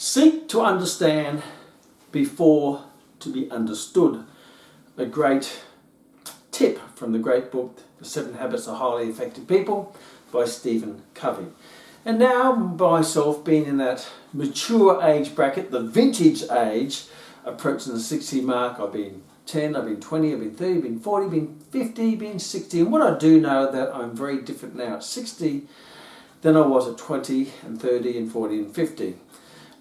Seek to understand before to be understood. A great tip from the great book, The 7 Habits of Highly Effective People by Stephen Covey. And now, myself being in that mature age bracket, the vintage age, approaching the 60 mark, I've been 10, I've been 20, I've been 30, I've been 40, I've been 50, I've been 60. And what I do know that I'm very different now at 60 than I was at 20 and 30 and 40 and 50.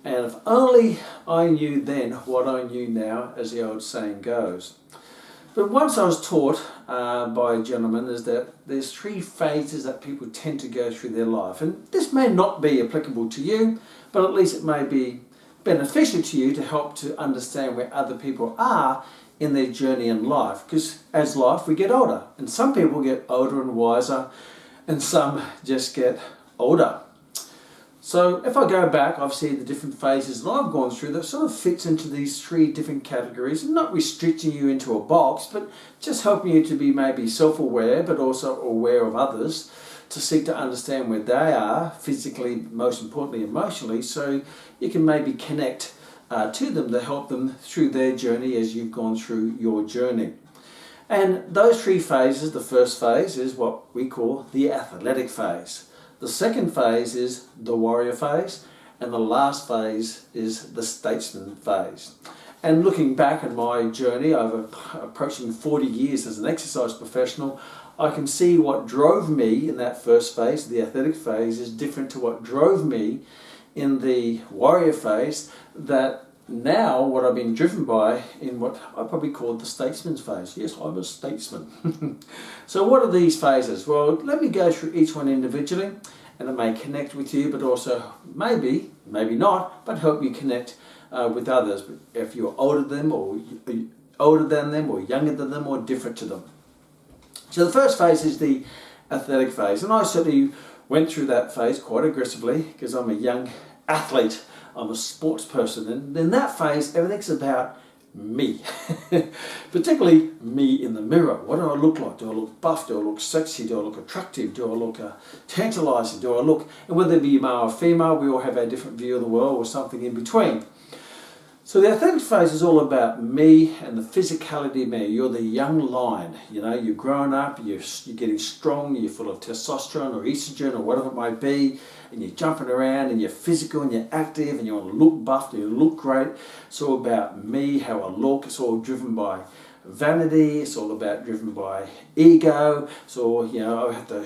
And if only I knew then what I knew now, as the old saying goes. But once I was taught by a gentleman is that there's 3 phases that people tend to go through their life. And this may not be applicable to you, but at least it may be beneficial to you to help to understand where other people are in their journey in life. Because as life, we get older. And some people get older and wiser, and some just get older. So if I go back, obviously the different phases that I've gone through, that sort of fits into these 3 different categories, and not restricting you into a box, but just helping you to be maybe self-aware, but also aware of others, to seek to understand where they are physically, most importantly emotionally, so you can maybe connect to them to help them through their journey as you've gone through your journey. And those 3 phases, the first phase is what we call the athletic phase. The second phase is the warrior phase, and the last phase is the statesman phase. And looking back at my journey over approaching 40 years as an exercise professional, I can see what drove me in that first phase, the athletic phase, is different to what drove me in the warrior phase, that now what I've been driven by in what I probably call the statesman's phase. Yes, I'm a statesman. So what are these phases? Well, let me go through each one individually, and it may connect with you, but also maybe not, but help you connect with others. If you're older than them, or younger than them, or different to them. So the first phase is the athletic phase, and I certainly went through that phase quite aggressively because I'm a young athlete. I'm a sports person, and in that phase everything's about me. Particularly me in the mirror. What do I look like? Do I look buff? Do I look sexy? Do I look attractive? Do I look tantalizing? Do I look, and whether it be male or female, we all have our different view of the world, or something in between. So the athletic phase is all about me and the physicality of me. You're the young lion, you know, you're growing up, you're getting strong, you're full of testosterone or estrogen or whatever it might be, and you're jumping around and you're physical and you're active and you want to look buff and you look great. It's all about me, how I look. It's all driven by vanity. It's all about driven by ego. So, you know, I have to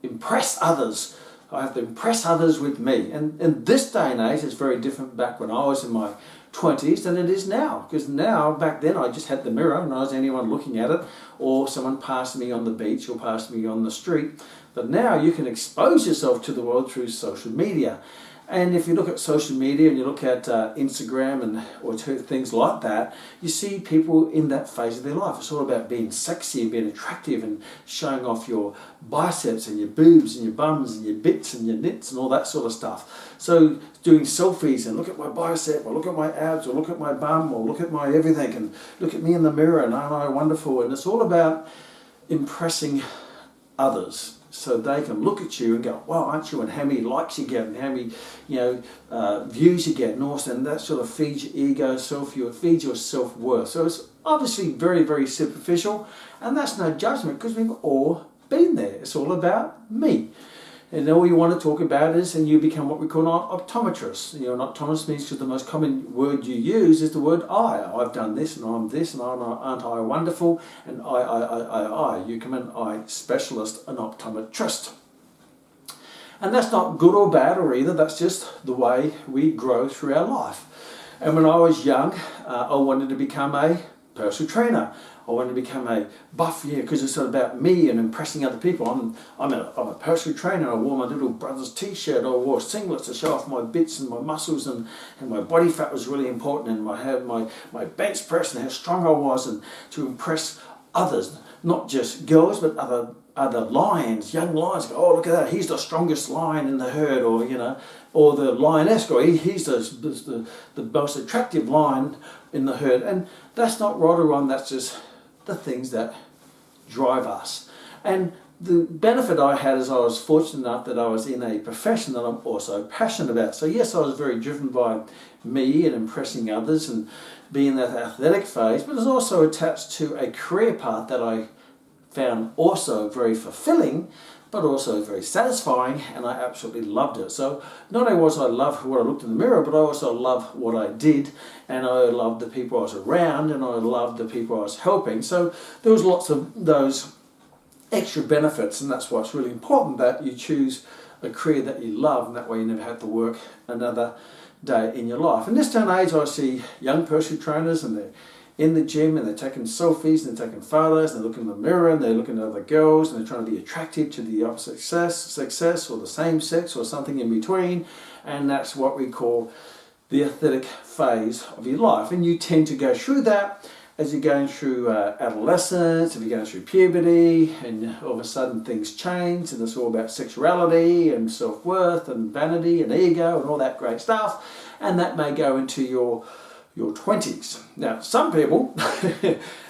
impress others. I have to impress others with me. And in this day and age, it's very different back when I was in my 20s than it is now. Because now, back then, I just had the mirror and I was anyone looking at it, or someone passed me on the beach or passed me on the street. But now you can expose yourself to the world through social media. And if you look at social media and you look at Instagram or things like that, you see people in that phase of their life. It's all about being sexy and being attractive and showing off your biceps and your boobs and your bums and your bits and your nits and all that sort of stuff. So doing selfies and look at my bicep, or look at my abs, or look at my bum, or look at my everything, and look at me in the mirror and aren't I wonderful? And it's all about impressing others, so they can look at you and go, wow, aren't you? And how many likes you get, and how many views you get, and also, and that sort of feeds your ego, it feeds your self-worth. So it's obviously very, very superficial, and that's no judgment because we've all been there. It's all about me. And all you want to talk about is, and you become what we call an optometrist. You know, an optometrist means, because the most common word you use is the word I. I've done this, and I'm this, and aren't I wonderful? And I. You become an eye specialist, an optometrist. And that's not good or bad or either. That's just the way we grow through our life. And when I was young, I wanted to become a personal trainer. I wanted to become a buff, because it's about me and impressing other people. I'm a personal trainer. I wore my little brother's t-shirt. I wore singlets to show off my bits and my muscles, and my body fat was really important, and I had my bench press and how strong I was, and to impress others, not just girls, but other lions, young lions. Oh, look at that, he's the strongest lion in the herd, or the lioness, or he's the most attractive lion in the herd. And that's not right or wrong, that's just the things that drive us. And the benefit I had is I was fortunate enough that I was in a profession that I'm also passionate about. So yes, I was very driven by me and impressing others and being in that athletic phase, but it was also attached to a career path that I found also very fulfilling, but also very satisfying, and I absolutely loved it. So not only was I love what I looked in the mirror, but I also loved what I did, and I loved the people I was around, and I loved the people I was helping. So there was lots of those extra benefits, and that's why it's really important that you choose a career that you love, and that way you never have to work another day in your life. In this day and age, I see young personal trainers, and they're in the gym and they're taking selfies and they're taking photos and they're looking in the mirror and they're looking at other girls and they're trying to be attractive to the opposite sex or the same sex or something in between, and that's what we call the athletic phase of your life. And you tend to go through that as you're going through adolescence, if you're going through puberty, and all of a sudden things change and it's all about sexuality and self-worth and vanity and ego and all that great stuff, and that may go into your 20s. Now, some people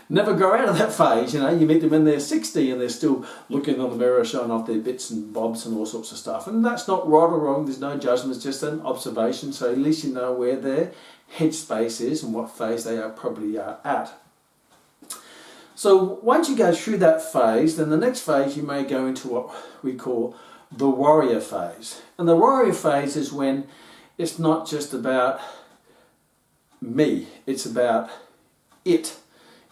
never grow out of that phase. You know, you meet them when they're 60 and they're still looking on the mirror, showing off their bits and bobs and all sorts of stuff. And that's not right or wrong. There's no judgment. It's just an observation. So at least you know where their headspace is and what phase they are probably at. So once you go through that phase, then the next phase you may go into what we call the warrior phase. And the warrior phase is when it's not just about me, it's about it.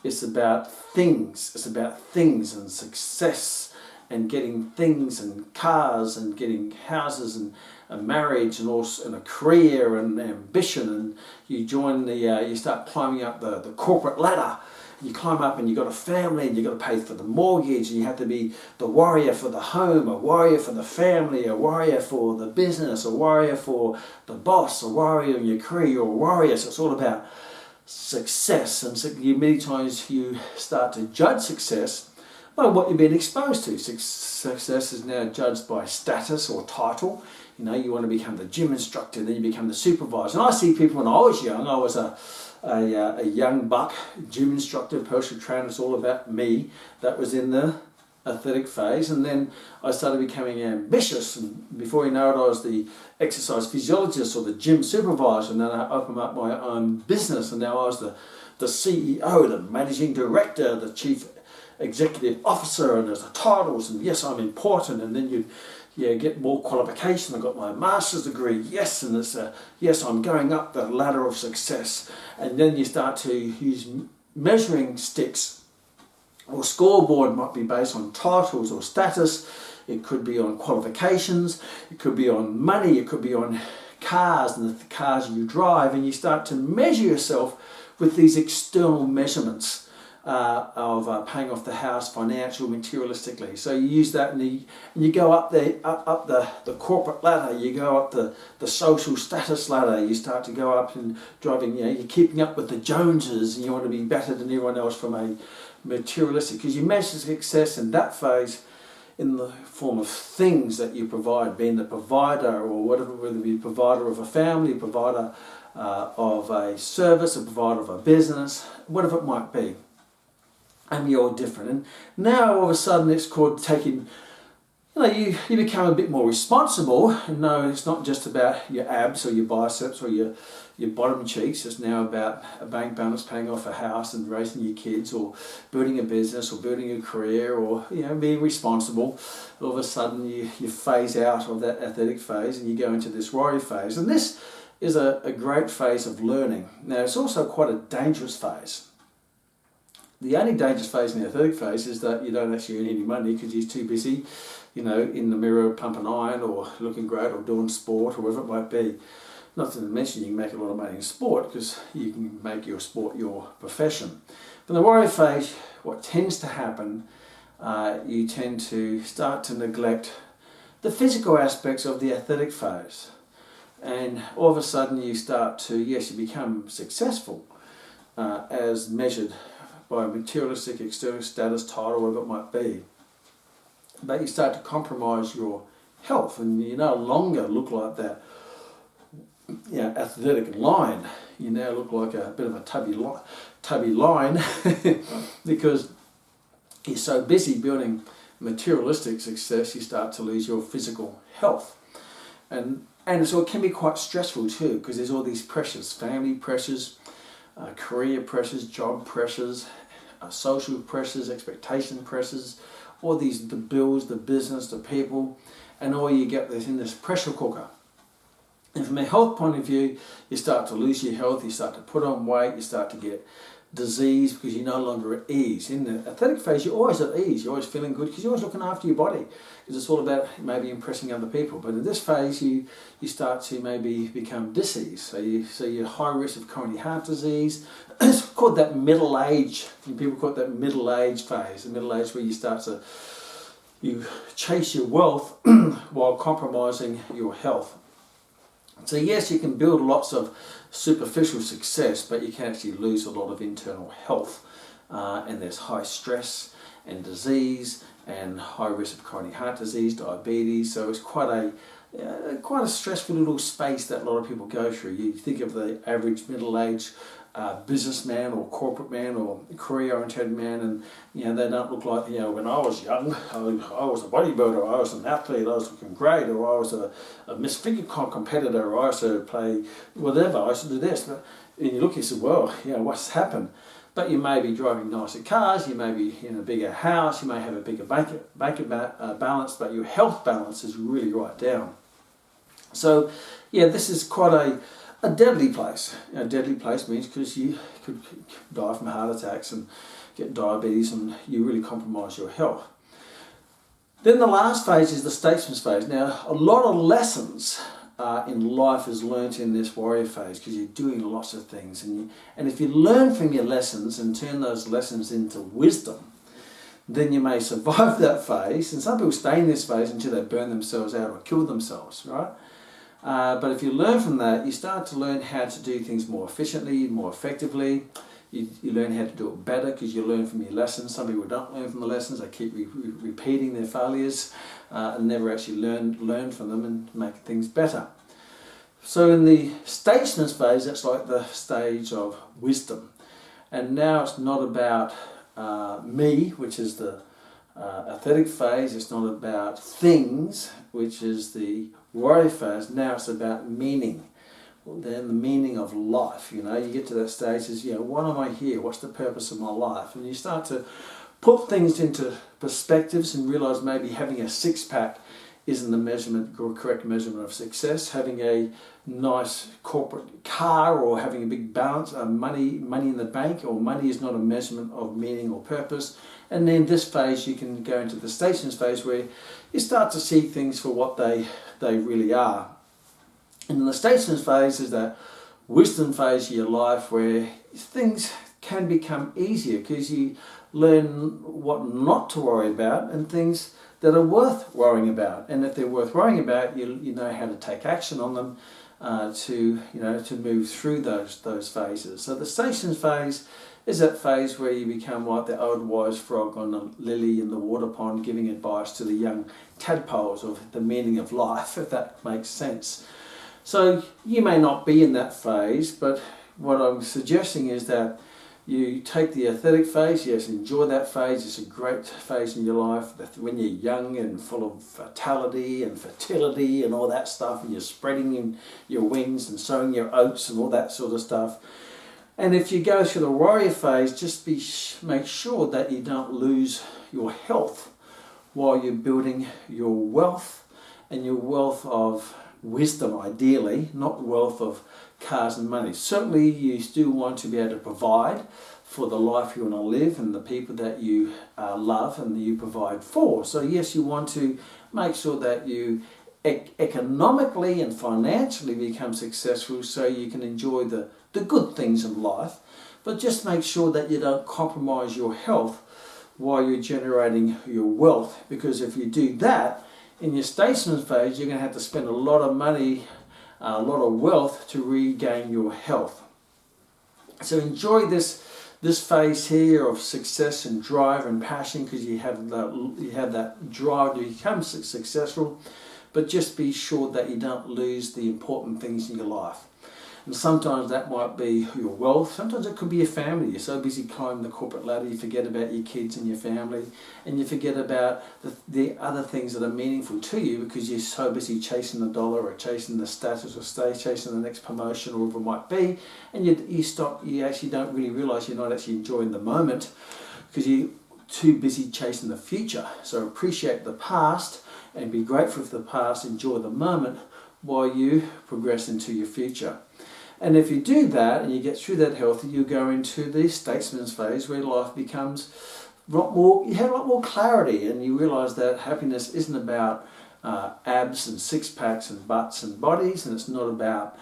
It's about things. It's about things and success and getting things and cars and getting houses and a marriage and also and a career and ambition. And you join you start climbing up the corporate ladder. You climb up and you've got a family and you've got to pay for the mortgage, and you have to be the warrior for the home, a warrior for the family, a warrior for the business, a warrior for the boss, a warrior in your career. You're a warrior, so it's all about success. And so many times you start to judge success by what you've been exposed to. Success is now judged by status or title. You know, you want to become the gym instructor, then you become the supervisor. And I see people when I was young, I was a young buck, gym instructor, personal trainer. It's all about me. That was in the athletic phase, and then I started becoming ambitious, and before you know it I was the exercise physiologist or the gym supervisor, and then I opened up my own business, and now I was the CEO, the managing director, the chief executive officer, and there's the titles, and yes, I'm important. And then you get more qualification. I got my master's degree, yes, and it's yes, I'm going up the ladder of success. And then you start to use measuring sticks or scoreboard. Might be based on titles or status. It could be on qualifications. It could be on money. It could be on cars and the cars you drive. And you start to measure yourself with these external measurements of paying off the house, financial, materialistically. So you use that, and you go up the corporate ladder. You go up the social status ladder. You start to go up and driving. You know, you're keeping up with the Joneses, and you want to be better than everyone else from a materialistic, because you measure success in that phase in the form of things that you provide, being the provider or whatever, whether it be provider of a family, provider of a service, a provider of a business, whatever it might be. And you're different. And now all of a sudden it's called taking, you become a bit more responsible. And no, it's not just about your abs or your biceps or your bottom cheeks. It's now about a bank balance, paying off a house and raising your kids, or building a business, or building a career, or being responsible. All of a sudden you phase out of that athletic phase and you go into this warrior phase. And this is a great phase of learning. Now it's also quite a dangerous phase. The only dangerous phase in the athletic phase is that you don't actually earn any money because you're too busy, in the mirror pumping iron or looking great or doing sport or whatever it might be. Not to mention you can make a lot of money in sport because you can make your sport your profession. But in the warrior phase, what tends to happen, you tend to start to neglect the physical aspects of the athletic phase. And all of a sudden you start to, you become successful as measured by materialistic external status, title, whatever it might be. But you start to compromise your health, and you no longer look like that athletic line. You now look like a bit of a tubby line because you're so busy building materialistic success, you start to lose your physical health. And so it can be quite stressful too, because there's all these pressures, family pressures, career pressures, job pressures, social pressures, expectation pressures, all these, the bills, the business, the people, and all you get is in this pressure cooker. And from a health point of view, you start to lose your health, you start to put on weight, you start to get disease because you're no longer at ease. In the athletic phase, you're always at ease, you're always feeling good because you're always looking after your body, because it's all about maybe impressing other people. But in this phase, you start to maybe become diseased. So you're high risk of coronary heart disease. It's called that middle age. People call it that middle age phase, the middle age where you chase your wealth while compromising your health. So yes, you can build lots of superficial success, but you can actually lose a lot of internal health. And there's high stress and disease and high risk of coronary heart disease, diabetes. So it's quite a stressful little space that a lot of people go through. You think of the average middle-aged businessman or corporate man or career-oriented man, and they don't look like, when I was young, I was a bodybuilder, I was an athlete, I was looking great, or I was a Miss Figure competitor, or I used to play whatever, I used to do this. But and you look, you say, well, what's happened? But you may be driving nicer cars, you may be in a bigger house, you may have a bigger bank balance, but your health balance is really right down. So, this is quite a deadly place. A deadly place means because you could die from heart attacks and get diabetes, and you really compromise your health. Then the last phase is the statesman phase. Now, a lot of lessons in life is learnt in this warrior phase because you're doing lots of things. And if you learn from your lessons and turn those lessons into wisdom, then you may survive that phase. And some people stay in this phase until they burn themselves out or kill themselves, right? But if you learn from that, you start to learn how to do things more efficiently, more effectively. You learn how to do it better because you learn from your lessons. Some people don't learn from the lessons. They keep repeating their failures and never actually learn from them and make things better. So in the statesman's phase, that's like the stage of wisdom. And now it's not about me, which is the athletic phase. It's not about things, which is the warrior phase. Now it's about meaning. Then the meaning of life. You get to that stage is, why am I here? What's the purpose of my life? And you start to put things into perspectives and realize maybe having a six-pack isn't the correct measurement of success. Having a nice corporate car or having a big balance of money in the bank, or money is not a measurement of meaning or purpose. And then this phase, you can go into the statesman's phase where you start to see things for what they really are. And the statesman's phase is that wisdom phase of your life where things can become easier because you learn what not to worry about and things that are worth worrying about. And if they're worth worrying about, you know how to take action on them to move through those phases. So the statesman's phase is that phase where you become like the old wise frog on the lily in the water pond, giving advice to the young tadpoles of the meaning of life, if that makes sense. So you may not be in that phase, but what I'm suggesting is that you take the athletic phase. Yes, enjoy that phase. It's a great phase in your life. When you're young and full of vitality and fertility and all that stuff, and you're spreading your wings and sowing your oats and all that sort of stuff. And if you go through the warrior phase, just make sure that you don't lose your health while you're building your wealth, and your wealth of wisdom, ideally, not wealth of cars and money. Certainly you still want to be able to provide for the life you want to live and the people that you love and that you provide for. So yes, you want to make sure that you economically and financially become successful so you can enjoy the good things in life, but just make sure that you don't compromise your health while you're generating your wealth, because if you do that, in your statesman phase, you're going to have to spend a lot of money, a lot of wealth to regain your health. So enjoy this phase here of success and drive and passion, because you have that drive to become successful, but just be sure that you don't lose the important things in your life. And sometimes that might be your wealth, sometimes it could be your family. You're so busy climbing the corporate ladder, you forget about your kids and your family, and you forget about the other things that are meaningful to you because you're so busy chasing the dollar or chasing the status or chasing the next promotion or whatever it might be, and you actually don't really realise you're not actually enjoying the moment because you're too busy chasing the future. So appreciate the past and be grateful for the past, enjoy the moment while you progress into your future. And if you do that and you get through that healthy, you go into the statesman's phase where life becomes a lot more, you have a lot more clarity, and you realise that happiness isn't about abs and six packs and butts and bodies, and it's not about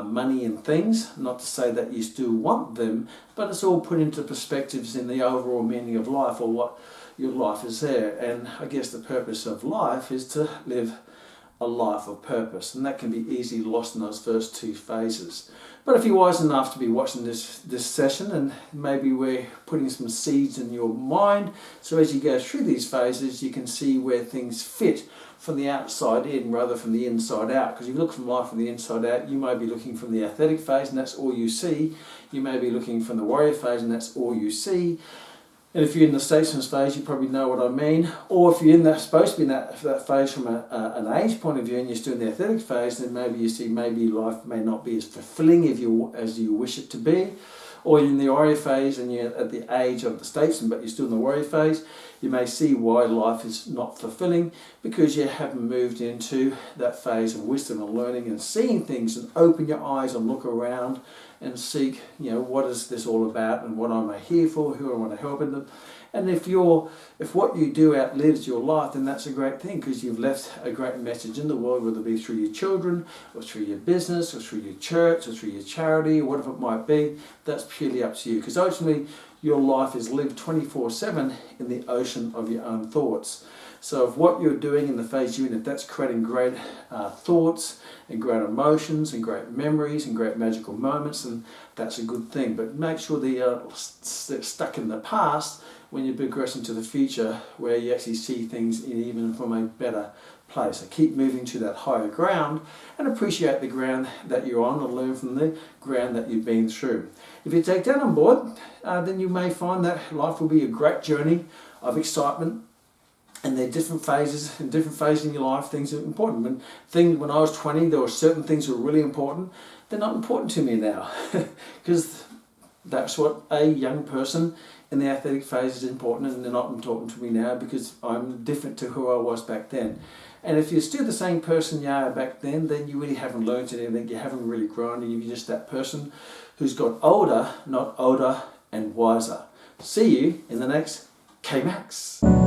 money and things. Not to say that you still want them, but it's all put into perspectives in the overall meaning of life, or what your life is there. And I guess the purpose of life is to live a life of purpose, and that can be easily lost in those first two phases. But if you're wise enough to be watching this session, and maybe we're putting some seeds in your mind, so as you go through these phases you can see where things fit from the outside in rather from the inside out. Because if you look from life from the inside out, you may be looking from the athletic phase and that's all you see. You may be looking from the warrior phase and that's all you see. And if you're in the statesman's phase, you probably know what I mean. Or if you're supposed to be in that phase from an age point of view and you're still in the athletic phase, then maybe you see maybe life may not be as fulfilling as you wish it to be. Or you're in the warrior phase and you're at the age of the statesman but you're still in the warrior phase, you may see why life is not fulfilling because you haven't moved into that phase of wisdom and learning and seeing things, and open your eyes and look around and seek, what is this all about and what am I here for, who I want to help in them. And if what you do outlives your life, then that's a great thing because you've left a great message in the world, whether it be through your children or through your business or through your church or through your charity or whatever it might be. That's purely up to you, because ultimately your life is lived 24/7 in the ocean of your own thoughts. So if what you're doing in the phase you're in, if that's creating great thoughts and great emotions and great memories and great magical moments, then that's a good thing. But make sure that you're stuck in the past when you progress into the future, where you actually see things even from a better place. So keep moving to that higher ground and appreciate the ground that you're on, and learn from the ground that you've been through. If you take that on board, then you may find that life will be a great journey of excitement. And there are different phases, and different phases in your life, things are important. When I was 20, there were certain things that were really important. They're not important to me now, because that's what a young person in the athletic phase is important, and they're not important to me now because I'm different to who I was back then. And if you're still the same person you are back then you really haven't learned anything, you haven't really grown, and you're just that person who's got older, not older and wiser. See you in the next Kmax.